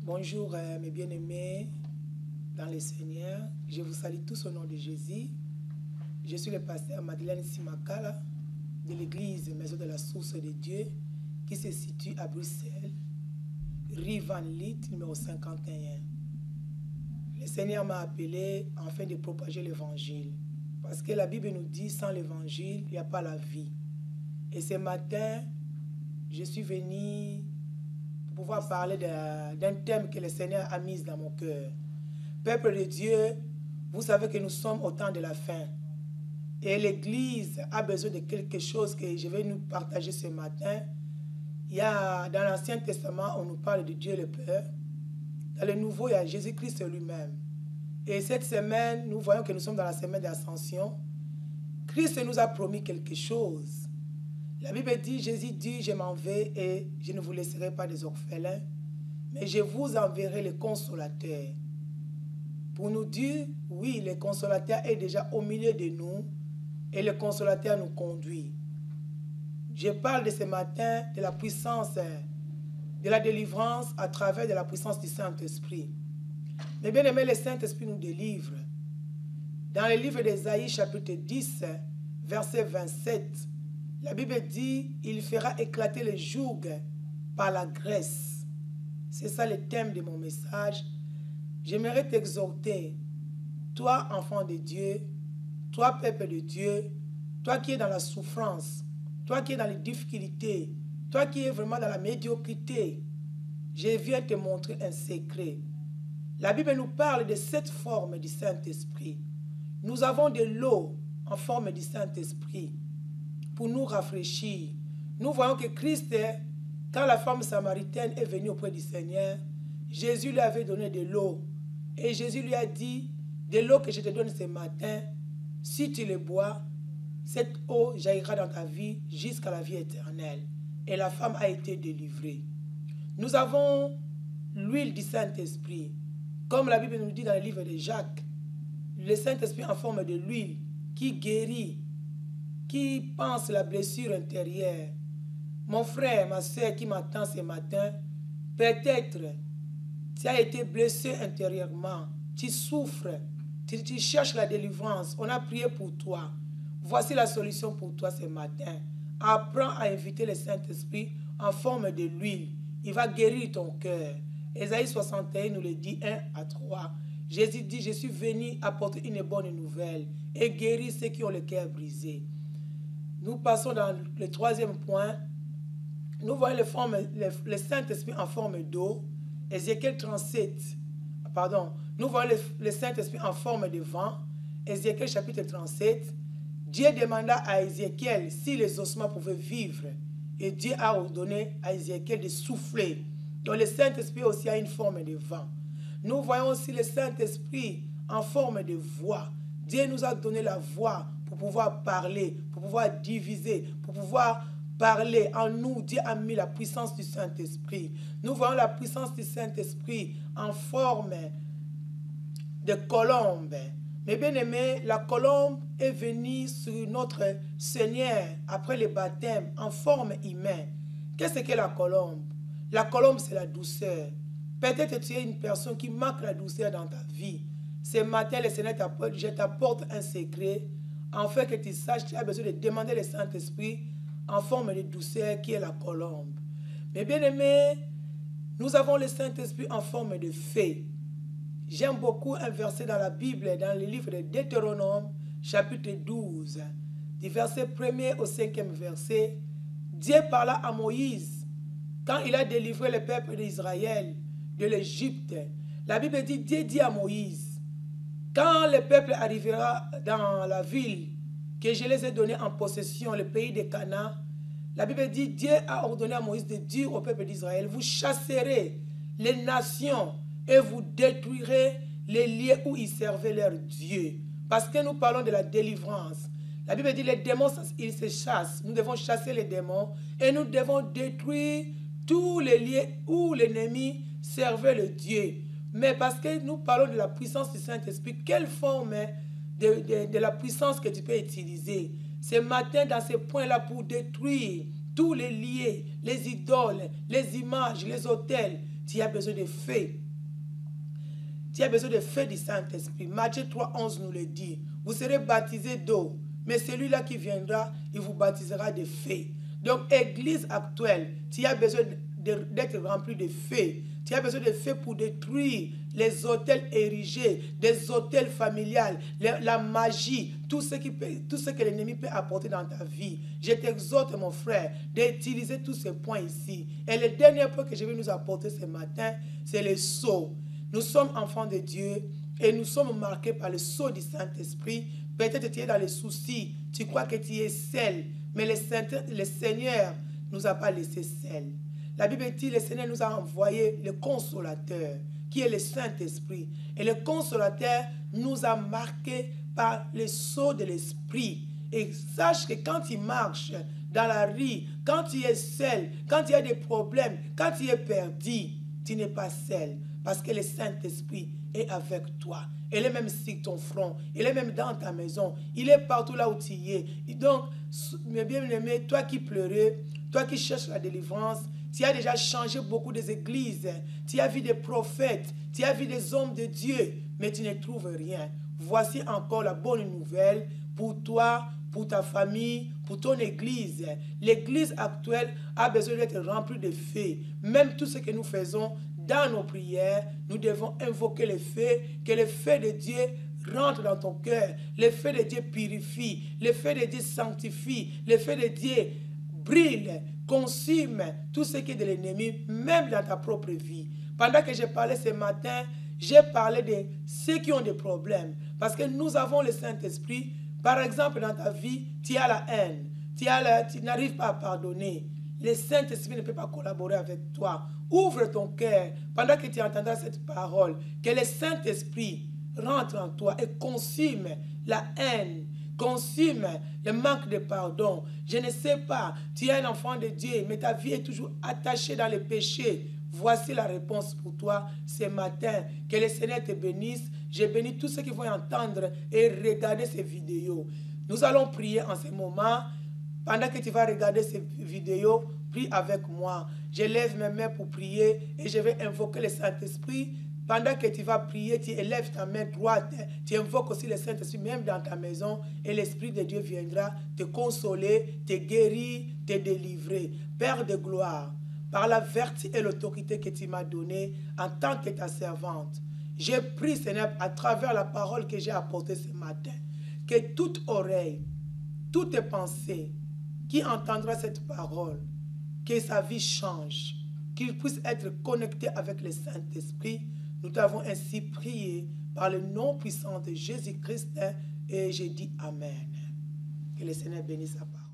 Bonjour mes bien-aimés dans le Seigneur. Je vous salue tous au nom de Jésus. Je suis le pasteur Madeleine Simakala de l'église Maison de la Source de Dieu qui se situe à Bruxelles, rue Van Lith, numéro 51. Le Seigneur m'a appelé afin de propager l'évangile. Parce que la Bible nous dit, sans l'évangile, il n'y a pas la vie. Et ce matin, je suis venu pour pouvoir parler d'un thème que le Seigneur a mis dans mon cœur. Peuple de Dieu, vous savez que nous sommes au temps de la fin. Et l'Église a besoin de quelque chose que je vais nous partager ce matin. Dans l'Ancien Testament, on nous parle de Dieu le Père. Dans le Nouveau, il y a Jésus-Christ lui-même. Et cette semaine, nous voyons que nous sommes dans la semaine d'Ascension. Christ nous a promis quelque chose. La Bible dit, Jésus dit, je m'en vais et je ne vous laisserai pas des orphelins, mais je vous enverrai le Consolateur. Pour nous dire, oui, le Consolateur est déjà au milieu de nous et le Consolateur nous conduit. Je parle de ce matin de la puissance, de la délivrance à travers de la puissance du Saint-Esprit. Mais bien aimé, le Saint-Esprit nous délivre. Dans le livre d'Ésaïe, chapitre 10, verset 27, la Bible dit, il fera éclater le joug par la graisse. C'est ça le thème de mon message. J'aimerais t'exhorter, toi enfant de Dieu, toi peuple de Dieu, toi qui es dans la souffrance, toi qui es dans les difficultés, toi qui es vraiment dans la médiocrité, je viens te montrer un secret. La Bible nous parle de cette forme du Saint-Esprit. Nous avons de l'eau en forme du Saint-Esprit pour nous rafraîchir. Nous voyons que Christ, quand la femme samaritaine est venue auprès du Seigneur, Jésus lui avait donné de l'eau. Et Jésus lui a dit, de l'eau que je te donne ce matin, si tu le bois, cette eau jaillira dans ta vie jusqu'à la vie éternelle. Et la femme a été délivrée. Nous avons l'huile du Saint-Esprit. Comme la Bible nous dit dans le livre de Jacques, le Saint-Esprit en forme de l'huile qui guérit, qui pense la blessure intérieure. Mon frère, ma soeur qui m'attend ce matin, peut-être tu as été blessé intérieurement, tu souffres, tu cherches la délivrance, on a prié pour toi. Voici la solution pour toi ce matin. Apprends à inviter le Saint-Esprit en forme de l'huile. Il va guérir ton cœur. Ésaïe 61 nous le dit 1 à 3. Jésus dit, je suis venu apporter une bonne nouvelle et guérir ceux qui ont le cœur brisé. Nous passons dans le troisième point. Nous voyons le Saint-Esprit en forme d'eau. Ézéchiel 37. Pardon. Nous voyons le Saint-Esprit en forme de vent. Ézéchiel chapitre 37. Dieu demanda à Ézéchiel si les ossements pouvaient vivre. Et Dieu a ordonné à Ézéchiel de souffler. Donc le Saint-Esprit aussi a une forme de vent. Nous voyons aussi le Saint-Esprit en forme de voix. Dieu nous a donné la voix pour pouvoir parler, pour pouvoir diviser, pour pouvoir parler. En nous, Dieu a mis la puissance du Saint-Esprit. Nous voyons la puissance du Saint-Esprit en forme de colombe. Mais bien aimé, la colombe est venue sur notre Seigneur après le baptême en forme humaine. Qu'est-ce que la colombe? La colombe, c'est la douceur. Peut-être que tu es une personne qui manque la douceur dans ta vie. Ce matin, le Seigneur t'apporte, je t'apporte un secret, afin que tu saches que tu as besoin de demander le Saint-Esprit en forme de douceur qui est la colombe. Mais bien aimé, nous avons le Saint-Esprit en forme de fée. J'aime beaucoup un verset dans la Bible, dans le livre de Deutéronome, chapitre 12, du verset 1er au 5e verset. Dieu parla à Moïse quand il a délivré le peuple d'Israël de l'Égypte. La Bible dit, Dieu dit à Moïse, quand le peuple arrivera dans la ville que je les ai donnée en possession, le pays de Canaan, la Bible dit, Dieu a ordonné à Moïse de dire au peuple d'Israël, vous chasserez les nations et vous détruirez les lieux où ils servaient leur Dieu. Parce que nous parlons de la délivrance. La Bible dit, les démons, ils se chassent. Nous devons chasser les démons et nous devons détruire tous les lieux où l'ennemi servait le Dieu. Mais parce que nous parlons de la puissance du Saint-Esprit, quelle forme de la puissance que tu peux utiliser ce matin dans ce point-là pour détruire tous les lieux, les idoles, les images, les autels tu as besoin de feu. Tu as besoin de feu du Saint-Esprit. Matthieu 3,11 nous le dit. Vous serez baptisés d'eau, mais celui-là qui viendra, il vous baptisera de feu. Donc, église actuelle, tu as besoin d'être rempli de feu. Tu as besoin de feu pour détruire les hôtels érigés, des hôtels familiales, la magie, tout ce que l'ennemi peut apporter dans ta vie. Je t'exhorte, mon frère, d'utiliser tous ces points ici. Et le dernier point que je vais nous apporter ce matin, c'est le sceau. Nous sommes enfants de Dieu et nous sommes marqués par le sceau du Saint-Esprit. Peut-être tu es dans les soucis, tu crois que tu es seul, mais le Seigneur ne nous a pas laissé seuls. La Bible dit, le Seigneur nous a envoyé le consolateur, qui est le Saint-Esprit. Et le consolateur nous a marqués par le sceau de l'Esprit. Et sache que quand tu marches dans la rue, quand tu es seul, quand tu as des problèmes, quand tu es perdu, tu n'es pas seul. Parce que le Saint-Esprit est avec toi. Il est même sur ton front. Il est même dans ta maison. Il est partout là où tu es. Et donc, mes bien-aimés, toi qui pleurais, toi qui cherches la délivrance, tu as déjà changé beaucoup des églises. Tu as vu des prophètes. Tu as vu des hommes de Dieu. Mais tu ne trouves rien. Voici encore la bonne nouvelle pour toi, pour ta famille, pour ton église. L'église actuelle a besoin d'être remplie de feu. Même tout ce que nous faisons dans nos prières, nous devons invoquer le feu, que le feu de Dieu rentre dans ton cœur. Le feu de Dieu purifie. Le feu de Dieu sanctifie. Le feu de Dieu brille, consume tout ce qui est de l'ennemi, même dans ta propre vie. Pendant que j'ai parlé ce matin, j'ai parlé de ceux qui ont des problèmes. Parce que nous avons le Saint-Esprit. Par exemple, dans ta vie, tu as la haine. Tu n'arrives pas à pardonner. Le Saint-Esprit ne peut pas collaborer avec toi. Ouvre ton cœur pendant que tu entendras cette parole. Que le Saint-Esprit rentre en toi et consume la haine, consume le manque de pardon. Je ne sais pas, tu es un enfant de Dieu, mais ta vie est toujours attachée dans le péché. Voici la réponse pour toi ce matin. Que le Seigneur te bénisse. Je bénis tous ceux qui vont entendre et regarder ces vidéos. Nous allons prier en ce moment. Pendant que tu vas regarder ces vidéos, prie avec moi. Je lève mes mains pour prier et je vais invoquer le Saint-Esprit. Pendant que tu vas prier, tu élèves ta main droite. Tu invoques aussi le Saint-Esprit même dans ta maison et l'Esprit de Dieu viendra te consoler, te guérir, te délivrer. Père de gloire, par la vertu et l'autorité que tu m'as donnée en tant que ta servante, j'ai pris, Seigneur, à travers la parole que j'ai apportée ce matin, que toute oreille, toute pensée qui entendra cette parole, que sa vie change, qu'il puisse être connecté avec le Saint-Esprit. Nous t'avons ainsi prié par le nom puissant de Jésus-Christ et j'ai dit Amen. Que le Seigneur bénisse sa parole.